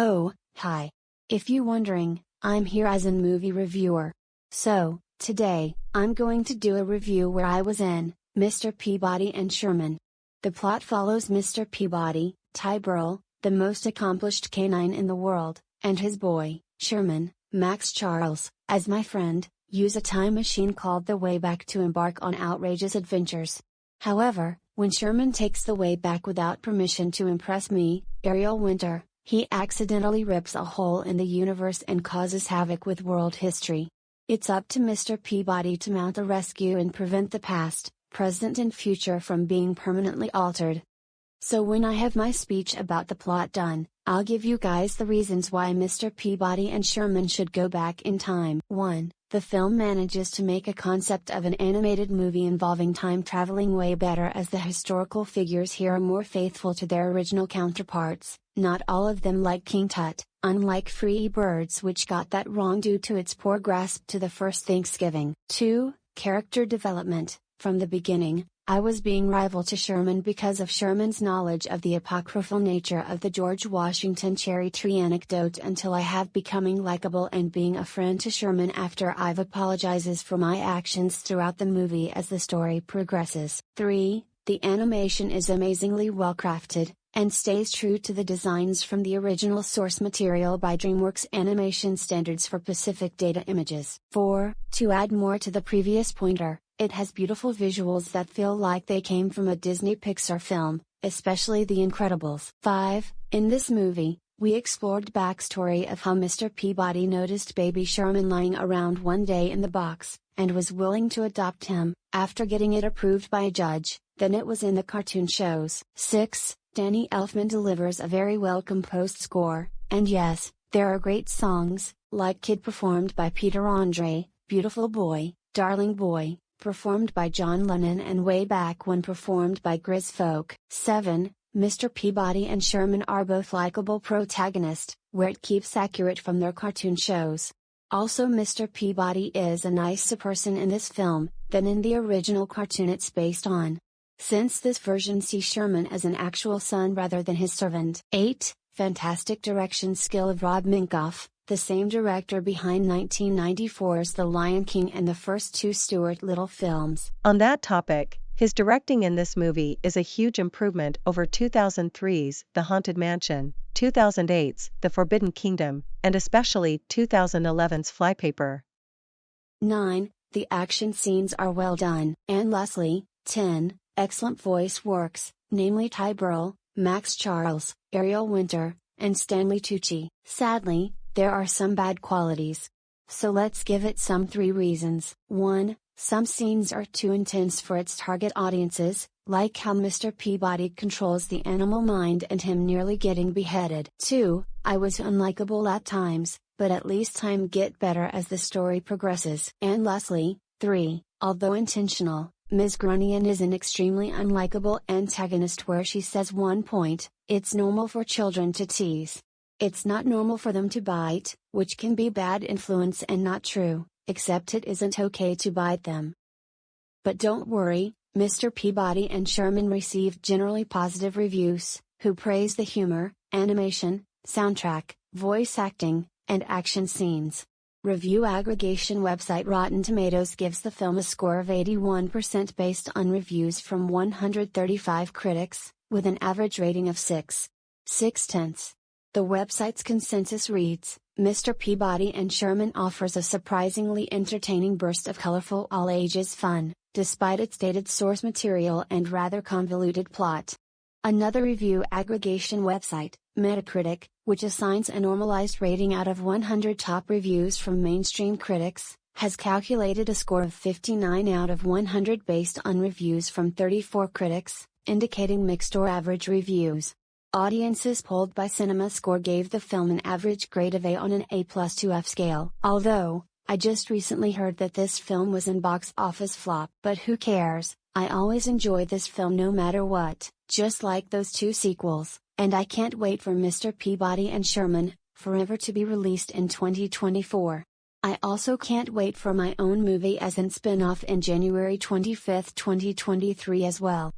Oh, hi. If you're wondering, I'm here as a movie reviewer. So, today, I'm going to do a review where I was in, Mr. Peabody and Sherman. The plot follows Mr. Peabody, Ty Burrell, the most accomplished canine in the world, and his boy, Sherman, Max Charles, as my friend, use a time machine called the Wayback to embark on outrageous adventures. However, when Sherman takes the Wayback without permission to impress me, Ariel Winter, he accidentally rips a hole in the universe and causes havoc with world history. It's up to Mr. Peabody to mount a rescue and prevent the past, present and future from being permanently altered. So when I have my speech about the plot done, I'll give you guys the reasons why Mr. Peabody and Sherman should go back in time. 1. The film manages to make a concept of an animated movie involving time traveling way better, as the historical figures here are more faithful to their original counterparts, not all of them like King Tut, unlike Free Birds, which got that wrong due to its poor grasp to the first Thanksgiving. 2. Character development. From the beginning, I was being rival to Sherman because of Sherman's knowledge of the apocryphal nature of the George Washington cherry tree anecdote, until I have becoming likable and being a friend to Sherman after I've apologizes for my actions throughout the movie as the story progresses. 3. The animation is amazingly well crafted, and stays true to the designs from the original source material by DreamWorks animation standards for Pacific Data Images. 4. To add more to the previous pointer, it has beautiful visuals that feel like they came from a Disney Pixar film, especially The Incredibles. 5. In this movie, we explored backstory of how Mr. Peabody noticed baby Sherman lying around one day in the box, and was willing to adopt him, after getting it approved by a judge. Then it was in the cartoon shows. 6. Danny Elfman delivers a very well composed score, and yes, there are great songs, like Kid performed by Peter Andre, Beautiful Boy, Darling Boy, performed by John Lennon, and Way Back When performed by Grizz Folk. 7. Mr. Peabody and Sherman are both likable protagonists, where it keeps accurate from their cartoon shows. Also, Mr. Peabody is a nicer person in this film than in the original cartoon it's based on, since this version sees Sherman as an actual son rather than his servant. 8. Fantastic direction skill of Rob Minkoff, the same director behind 1994's The Lion King and the first two Stuart Little films. On that topic, his directing in this movie is a huge improvement over 2003's The Haunted Mansion, 2008's The Forbidden Kingdom, and especially 2011's Flypaper. 9. The action scenes are well done. And lastly, 10. Excellent voice works, namely Ty Burrell, Max Charles, Ariel Winter, and Stanley Tucci. Sadly, there are some bad qualities. So let's give it some 3 reasons. 1. Some scenes are too intense for its target audiences, like how Mr. Peabody controls the animal mind and him nearly getting beheaded. 2. I was unlikable at times, but at least time get better as the story progresses. And lastly, 3. Although intentional, Ms. Grunion is an extremely unlikable antagonist where she says one point, it's normal for children to tease. It's not normal for them to bite, which can be bad influence and not true, except it isn't okay to bite them. But don't worry, Mr. Peabody and Sherman received generally positive reviews, who praise the humor, animation, soundtrack, voice acting, and action scenes. Review aggregation website Rotten Tomatoes gives the film a score of 81% based on reviews from 135 critics, with an average rating of 6.6. The website's consensus reads, Mr. Peabody and Sherman offers a surprisingly entertaining burst of colorful all-ages fun, despite its dated source material and rather convoluted plot. Another review aggregation website, Metacritic, which assigns a normalized rating out of 100 top reviews from mainstream critics, has calculated a score of 59 out of 100 based on reviews from 34 critics, indicating mixed or average reviews. Audiences polled by CinemaScore gave the film an average grade of A on an A+2 F scale. Although, I just recently heard that this film was an box office flop. But who cares, I always enjoy this film no matter what, just like those 2 sequels, and I can't wait for Mr. Peabody and Sherman, Forever to be released in 2024. I also can't wait for my own movie as an spin-off in January 25, 2023 as well.